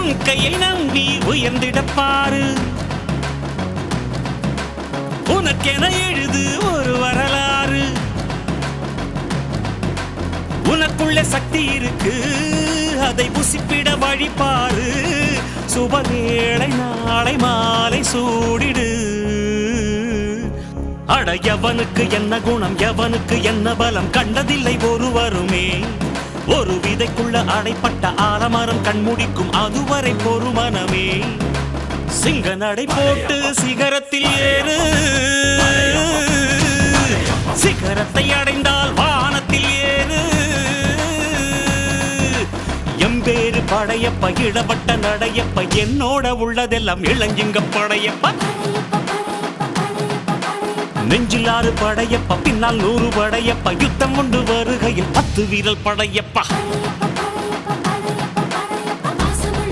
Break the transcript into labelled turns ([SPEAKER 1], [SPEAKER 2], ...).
[SPEAKER 1] உன் கையை நம்பி உயர்ந்திடப்பாரு உனக்கென எழுது ஒரு வரலாறு உனக்குள்ள சக்தி இருக்கு அதை புசிப்பிட வழிபாரு சுபவேளை நாளை மாலை சூடிடு அட எவனுக்கு என்ன குணம் எவனுக்கு என்ன பலம் கண்டதில்லை ஒருவருமே ஒரு விதைக்குள்ள அடைப்பட்ட ஆலமரம் கண்முடிக்கும் அதுவரை பொறுமனமே சிங்க நடை போட்டு சிகரத்தில் ஏறு சிகரத்தை அடைந்தால் வானத்தில் ஏறு எம்பேரு படையப்ப இடப்பட்ட நடையப்ப என்னோட உள்ளதெல்லாம் இளஞ்சிங்க படையப்ப நெஞ்சில் 6 படையப்ப பின்னால் 100 படையப்ப யுத்தம் கொண்டு வருகையில் 10 வீரல் படையப்பா